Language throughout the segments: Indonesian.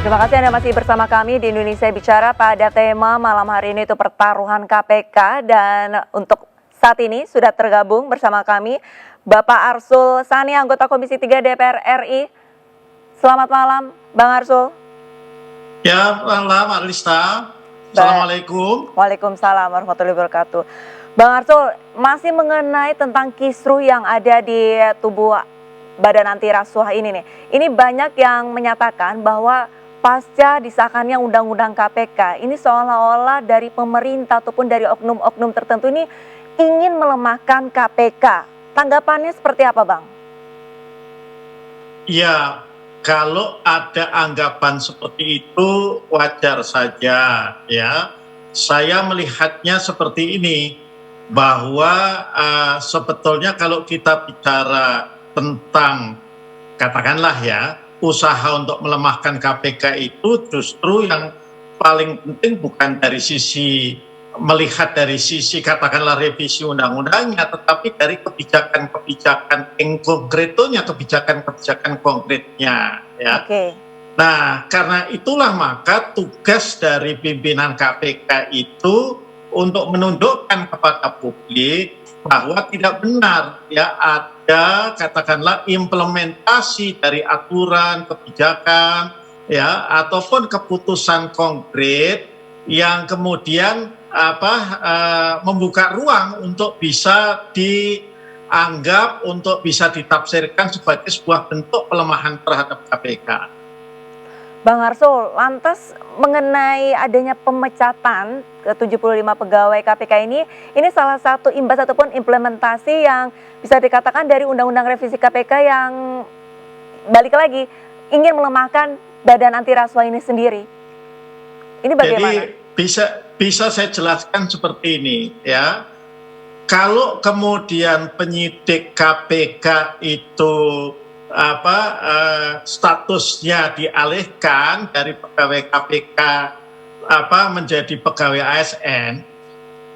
Terima kasih Anda masih bersama kami di Indonesia Bicara pada tema malam hari ini itu pertaruhan KPK, dan untuk saat ini sudah tergabung bersama kami Bapak Arsul Sani, anggota Komisi 3 DPR RI. Selamat malam Bang Arsul. Ya, malam Arlista. Assalamualaikum. Waalaikumsalam warahmatullahi wabarakatuh. Bang Arsul, masih mengenai tentang kisruh yang ada di tubuh Badan Anti Rasuah ini nih. Ini banyak yang menyatakan bahwa pasca disahkannya Undang-Undang KPK, ini seolah-olah dari pemerintah ataupun dari oknum-oknum tertentu ini ingin melemahkan KPK. Tanggapannya seperti apa, Bang? Ya, kalau ada anggapan seperti itu wajar saja ya. Saya melihatnya seperti ini, bahwa sebetulnya kalau kita bicara tentang katakanlah ya usaha untuk melemahkan KPK itu justru yang paling penting bukan dari sisi melihat dari sisi katakanlah revisi undang-undangnya, tetapi dari kebijakan-kebijakan konkretnya, kebijakan-kebijakan konkretnya ya. Oke. Nah, karena itulah maka tugas dari pimpinan KPK itu untuk menunjukkan kepada publik bahwa tidak benar ya ada katakanlah implementasi dari aturan, kebijakan ya ataupun keputusan konkret yang kemudian membuka ruang untuk bisa dianggap, untuk bisa ditafsirkan sebagai sebuah bentuk pelemahan terhadap KPK. Bang Arsul, lantas mengenai adanya pemecatan ke-75 pegawai KPK ini salah satu imbas ataupun implementasi yang bisa dikatakan dari Undang-Undang Revisi KPK yang balik lagi ingin melemahkan Badan Anti Rasuah ini sendiri. Ini bagaimana? Jadi bisa saya jelaskan seperti ini ya. Kalau kemudian penyidik KPK itu statusnya dialihkan dari pegawai KPK menjadi pegawai ASN,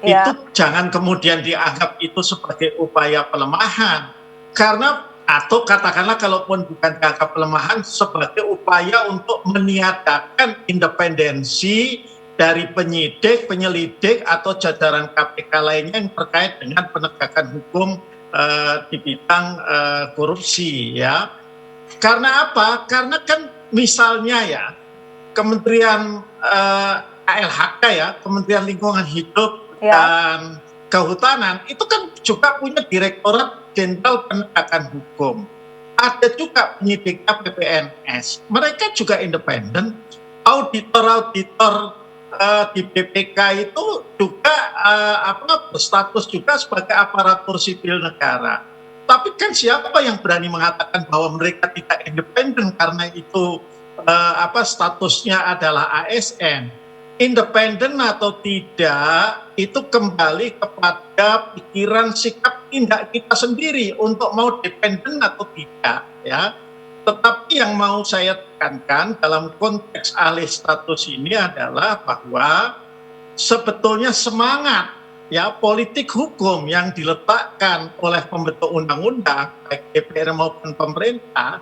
ya. Itu jangan kemudian dianggap itu sebagai upaya pelemahan, karena atau katakanlah kalaupun bukan dianggap pelemahan, sebagai upaya untuk meniadakan independensi dari penyidik, penyelidik atau jajaran KPK lainnya yang terkait dengan penegakan hukum di bidang korupsi ya. Karena apa? Karena kan misalnya ya Kementerian KLHK ya, Kementerian Lingkungan Hidup dan Kehutanan itu kan juga punya Direktorat Jenderal Penegakan Hukum. Ada juga penyidiknya PPNS. Mereka juga independen. Auditor-auditor di BPK itu juga berstatus juga sebagai aparatur sipil negara. Tapi kan siapa yang berani mengatakan bahwa mereka tidak independen karena itu statusnya adalah ASN? Independen atau tidak itu kembali kepada pikiran, sikap, tindak kita sendiri untuk mau dependen atau tidak ya. Tetapi yang mau saya tekankan dalam konteks alih status ini adalah bahwa sebetulnya semangat ya politik hukum yang diletakkan oleh pembentuk undang-undang baik DPR maupun pemerintah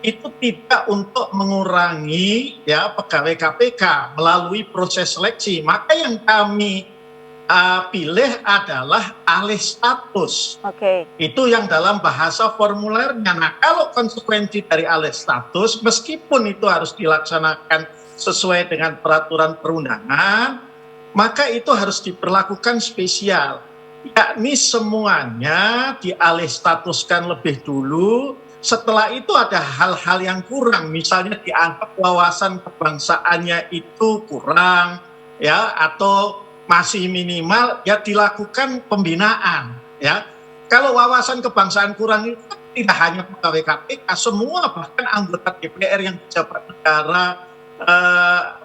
itu tidak untuk mengurangi ya pegawai KPK melalui proses seleksi. Maka yang kami pilih adalah alih status. Itu yang dalam bahasa formulernya. Nah, kalau konsekuensi dari alih status, meskipun itu harus dilaksanakan sesuai dengan peraturan perundangan, maka itu harus diperlakukan spesial. Yakni semuanya dialih statuskan lebih dulu. Setelah itu ada hal-hal yang kurang, misalnya dianggap wawasan kebangsaannya itu kurang, ya, atau masih minimal, ya dilakukan pembinaan, ya. Kalau wawasan kebangsaan kurang itu tidak hanya pegawai KPK, semua bahkan anggota DPR yang pejabat negara,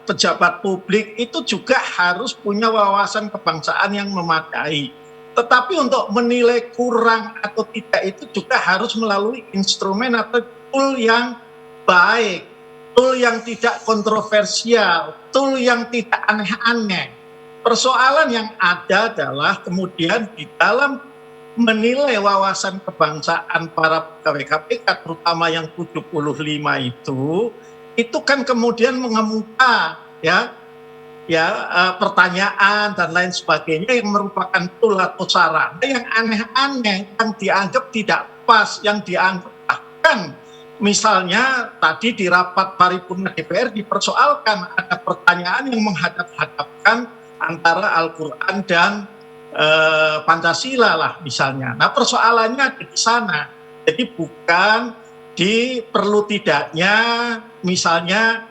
pejabat publik itu juga harus punya wawasan kebangsaan yang memadai. Tetapi untuk menilai kurang atau tidak itu juga harus melalui instrumen atau tool yang baik, tool yang tidak kontroversial, tool yang tidak aneh-aneh. Persoalan yang ada adalah kemudian di dalam menilai wawasan kebangsaan para pegawai KPK, terutama yang 75 itu itu kan kemudian mengemuka pertanyaan dan lain sebagainya yang merupakan tool atau sarana yang aneh-aneh, yang dianggap tidak pas, yang dianggap bahkan misalnya tadi di rapat paripurna DPR dipersoalkan ada pertanyaan yang menghadap-hadapkan antara Al-Quran dan Pancasila lah misalnya. Nah persoalannya ada di sana. Jadi bukan di perlu tidaknya misalnya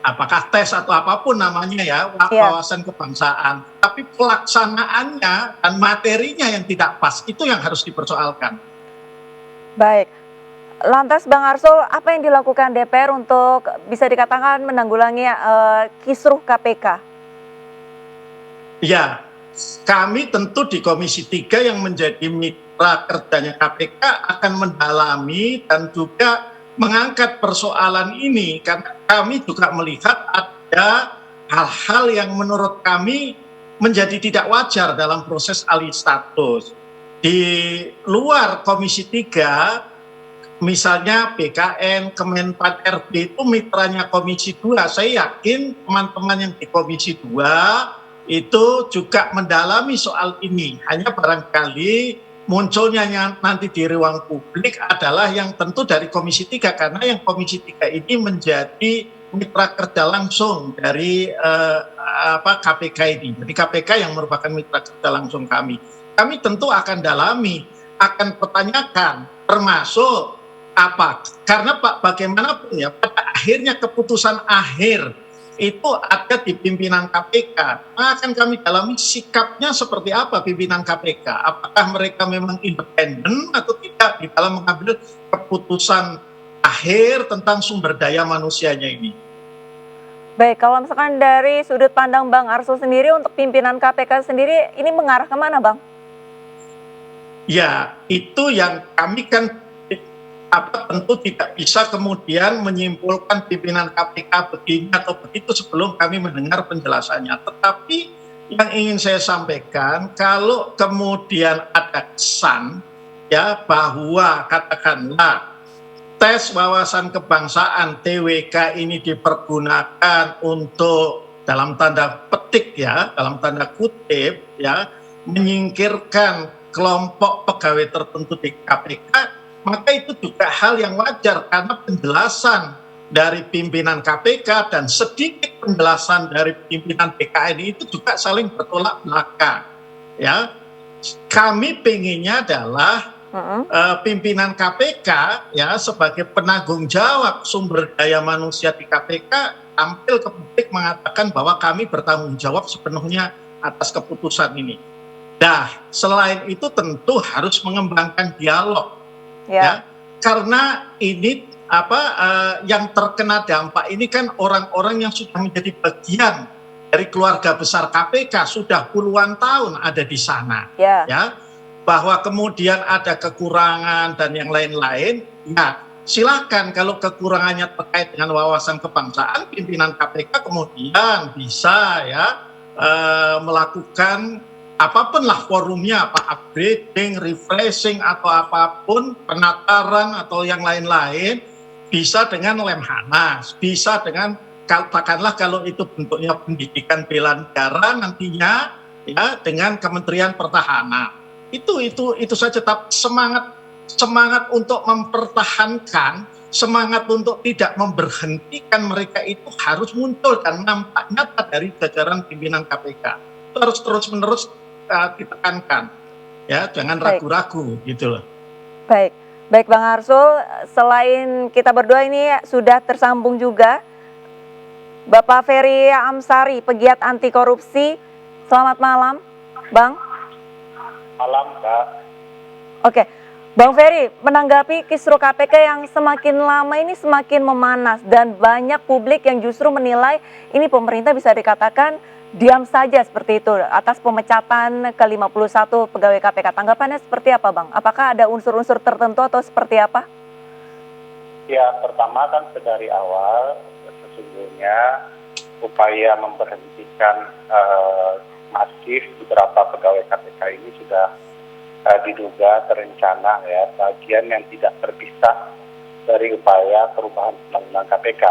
apakah tes atau apapun namanya ya, wawasan kebangsaan. Tapi pelaksanaannya dan materinya yang tidak pas, itu yang harus dipersoalkan. Baik. Lantas Bang Arsul, apa yang dilakukan DPR untuk bisa dikatakan menanggulangi kisruh KPK? Ya, kami tentu di Komisi 3 yang menjadi mitra kerjanya KPK akan mendalami dan juga mengangkat persoalan ini karena kami juga melihat ada hal-hal yang menurut kami menjadi tidak wajar dalam proses alih status. Di luar Komisi 3, misalnya BKN, Kemenpan RB itu mitranya Komisi 2. Saya yakin teman-teman yang di Komisi 2 itu juga mendalami soal ini. Hanya barangkali munculnya nanti di ruang publik adalah yang tentu dari Komisi 3 karena yang Komisi 3 ini menjadi mitra kerja langsung dari KPK ini. Jadi KPK yang merupakan mitra kerja langsung kami. Kami tentu akan dalami, akan pertanyakan termasuk apa? Karena bagaimanapun ya pada akhirnya keputusan akhir itu ada di pimpinan KPK. Akan kami dalami sikapnya seperti apa pimpinan KPK. Apakah mereka memang independen atau tidak di dalam mengambil keputusan akhir tentang sumber daya manusianya ini. Baik, kalau misalkan dari sudut pandang Bang Arsul sendiri untuk pimpinan KPK sendiri ini mengarah kemana Bang? Ya, itu yang kami kan tentu tidak bisa kemudian menyimpulkan pimpinan KPK begini atau begitu sebelum kami mendengar penjelasannya. Tetapi yang ingin saya sampaikan, kalau kemudian ada kesan ya bahwa katakanlah tes wawasan kebangsaan TWK ini dipergunakan untuk dalam tanda petik ya, dalam tanda kutip ya, menyingkirkan kelompok pegawai tertentu di KPK, maka itu juga hal yang wajar karena penjelasan dari pimpinan KPK dan sedikit penjelasan dari pimpinan BKN itu juga saling bertolak belakang. Ya, kami pengennya adalah pimpinan KPK ya sebagai penanggung jawab sumber daya manusia di KPK tampil ke publik mengatakan bahwa kami bertanggung jawab sepenuhnya atas keputusan ini. Nah, selain itu tentu harus mengembangkan dialog. Ya, karena ini yang terkena dampak ini kan orang-orang yang sudah menjadi bagian dari keluarga besar KPK sudah puluhan tahun ada di sana, ya, bahwa kemudian ada kekurangan dan yang lain-lain, ya silakan kalau kekurangannya terkait dengan wawasan kebangsaan, pimpinan KPK kemudian bisa ya melakukan apapun lah forumnya, apa upgrading, refreshing atau apapun, penataran atau yang lain-lain, bisa dengan Lemhanas, bisa dengan katakanlah kalau itu bentuknya pendidikan bela negara nantinya ya dengan Kementerian Pertahanan. Itu saja, tetap semangat untuk mempertahankan, semangat untuk tidak memberhentikan mereka itu harus muncul dan nampak nyata dari jajaran pimpinan KPK. Itu harus terus-menerus ditekankan, ya jangan ragu-ragu gitu loh. Baik Bang Arsul, selain kita berdua ini sudah tersambung juga Bapak Ferry Amsari, pegiat anti korupsi. Selamat malam, Bang. Malam, Mbak. Oke, Bang Ferry, menanggapi kisruh KPK yang semakin lama ini semakin memanas dan banyak publik yang justru menilai ini pemerintah bisa dikatakan diam saja seperti itu atas pemecatan ke-51 pegawai KPK. Tanggapannya seperti apa Bang? Apakah ada unsur-unsur tertentu atau seperti apa? Ya, pertama kan dari awal sesungguhnya upaya memberhentikan masif beberapa pegawai KPK ini sudah diduga terencana ya, bagian yang tidak terpisah dari upaya perubahan undang-undang KPK.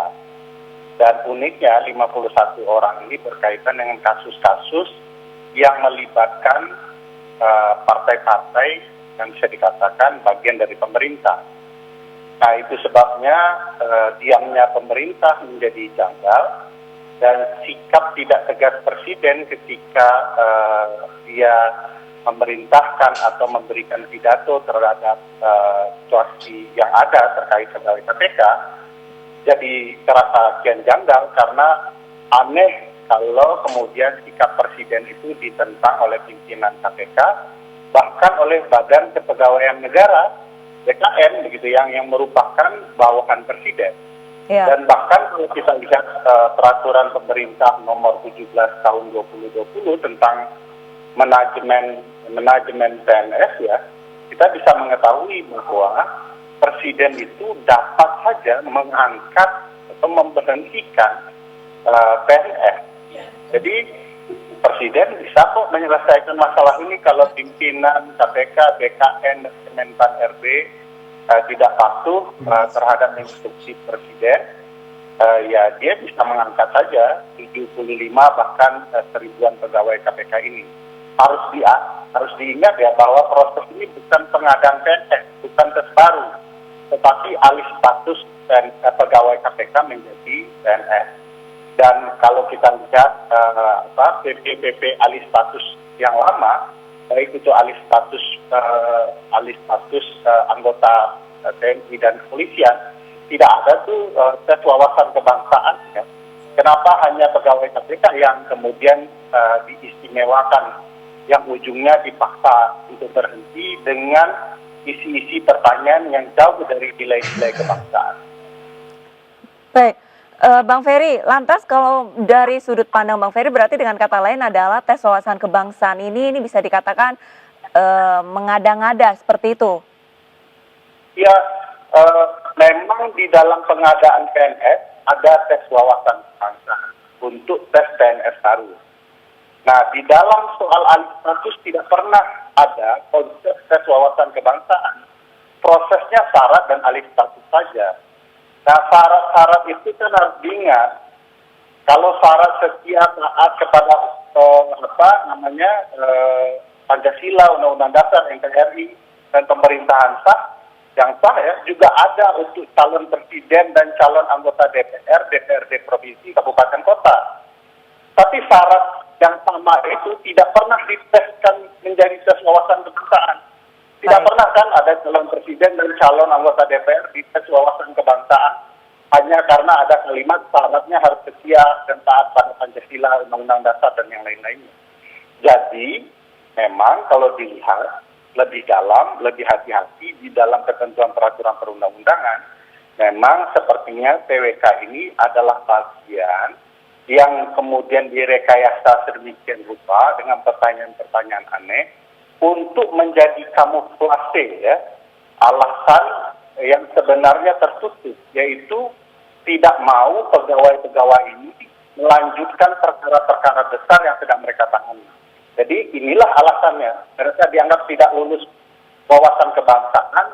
Dan uniknya 51 orang ini berkaitan dengan kasus-kasus yang melibatkan partai-partai yang bisa dikatakan bagian dari pemerintah. Nah, itu sebabnya diamnya pemerintah menjadi janggal dan sikap tidak tegas presiden ketika dia memerintahkan atau memberikan pidato terhadap situasi yang ada terkait pegawai KPK jadi terasa kian janggal karena aneh kalau kemudian sikap presiden itu ditentang oleh pimpinan KPK bahkan oleh Badan Kepegawaian Negara BKN begitu yang merupakan bawahan presiden. Ya. Dan bahkan kalau kita lihat peraturan pemerintah nomor 17 tahun 2020 tentang manajemen PNS ya, kita bisa mengetahui bahwa presiden itu dapat saja mengangkat atau memberhentikan PNS. Jadi presiden bisa kok menyelesaikan masalah ini kalau pimpinan KPK, BKN, dan Kemenpan RB tidak patuh terhadap instruksi presiden, ya dia bisa mengangkat saja 75 bahkan seribuan pegawai KPK ini. Harus diingat ya bahwa proses ini bukan pengadaan PNS, bukan tes baru, tetapi alih status pegawai KPK menjadi PNS. Dan kalau kita lihat PP alih status yang lama, baik itu alih status anggota TNI dan kepolisian, tidak ada tuh tes wawasan kebangsaan. Ya. Kenapa hanya pegawai KPK yang kemudian diistimewakan, yang ujungnya dipaksa untuk berhenti dengan isi-isi pertanyaan yang jauh dari nilai-nilai kebangsaan. Baik, Bang Ferry, lantas kalau dari sudut pandang Bang Ferry berarti dengan kata lain adalah tes wawasan kebangsaan ini bisa dikatakan mengada-ngada seperti itu? Ya, memang di dalam pengadaan PNS ada tes wawasan kebangsaan untuk tes PNS baru. Nah, di dalam soal alih status tidak pernah ada konsep tes wawasan kebangsaan. Prosesnya syarat dan alih status saja. Nah, syarat-syarat itu kan harus diingat. Kalau syarat setia taat kepada Pancasila, Undang-Undang Dasar, NKRI, dan pemerintahan sah, yang sah ya, juga ada untuk calon presiden dan calon anggota DPR, DPRD provinsi, kabupaten, kota. Tapi syarat yang sama itu tidak pernah diteskan menjadi tes wawasan kebangsaan. Tidak pernah kan ada calon presiden dan calon anggota DPR di tes wawasan kebangsaan. Hanya karena ada kalimat syaratnya harus setia dan taat pada Pancasila, Undang-Undang Dasar, dan yang lain-lainnya. Jadi, memang kalau dilihat lebih dalam, lebih hati-hati di dalam ketentuan peraturan perundang-undangan, memang sepertinya TWK ini adalah bagian yang kemudian direkayasa sedemikian rupa dengan pertanyaan-pertanyaan aneh untuk menjadi kamuflase ya, alasan yang sebenarnya tertutup, yaitu tidak mau pegawai-pegawai ini melanjutkan perkara-perkara besar yang sedang mereka tangani. Jadi inilah alasannya, mereka dianggap tidak lulus wawasan kebangsaan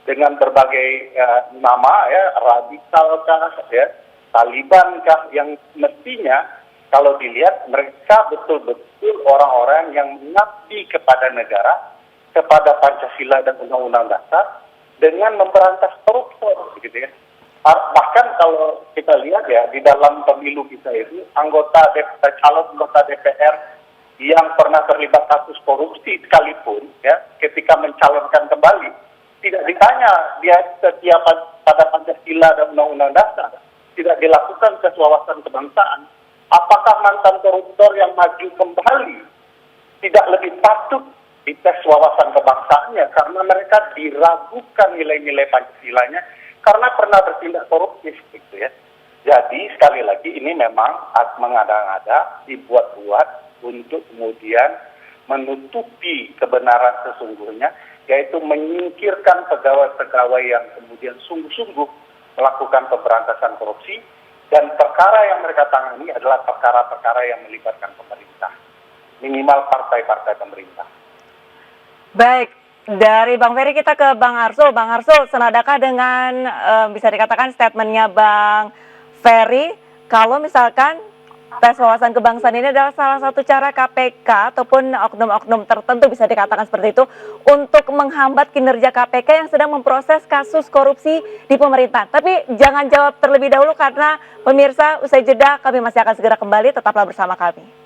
dengan berbagai nama ya, radikal kah ya, Taliban kah, yang mestinya kalau dilihat mereka betul-betul orang-orang yang mengabdi kepada negara, kepada Pancasila dan Undang-Undang Dasar dengan memberantas koruptor, gitu ya. Bahkan kalau kita lihat ya di dalam pemilu kita itu calon anggota DPR yang pernah terlibat kasus korupsi sekalipun ya ketika mencalonkan kembali tidak ditanya dia setia pada Pancasila dan Undang-Undang Dasar. Tidak dilakukan tes wawasan kebangsaan, apakah mantan koruptor yang maju kembali tidak lebih patut di tes wawasan kebangsaannya karena mereka diragukan nilai-nilai Pancasilanya karena pernah bertindak koruptif gitu ya. Jadi sekali lagi ini memang mengada-ngada, dibuat-buat untuk kemudian menutupi kebenaran sesungguhnya, yaitu menyingkirkan pegawai-pegawai yang kemudian sungguh-sungguh melakukan pemberantasan korupsi, dan perkara yang mereka tangani adalah perkara-perkara yang melibatkan pemerintah, minimal partai-partai pemerintah. Baik, dari Bang Ferry kita ke Bang Arsul. Bang Arsul, senadakah dengan bisa dikatakan statementnya Bang Ferry kalau misalkan tes wawasan kebangsaan ini adalah salah satu cara KPK ataupun oknum-oknum tertentu bisa dikatakan seperti itu untuk menghambat kinerja KPK yang sedang memproses kasus korupsi di pemerintahan. Tapi jangan jawab terlebih dahulu karena pemirsa usai jeda kami masih akan segera kembali, tetaplah bersama kami.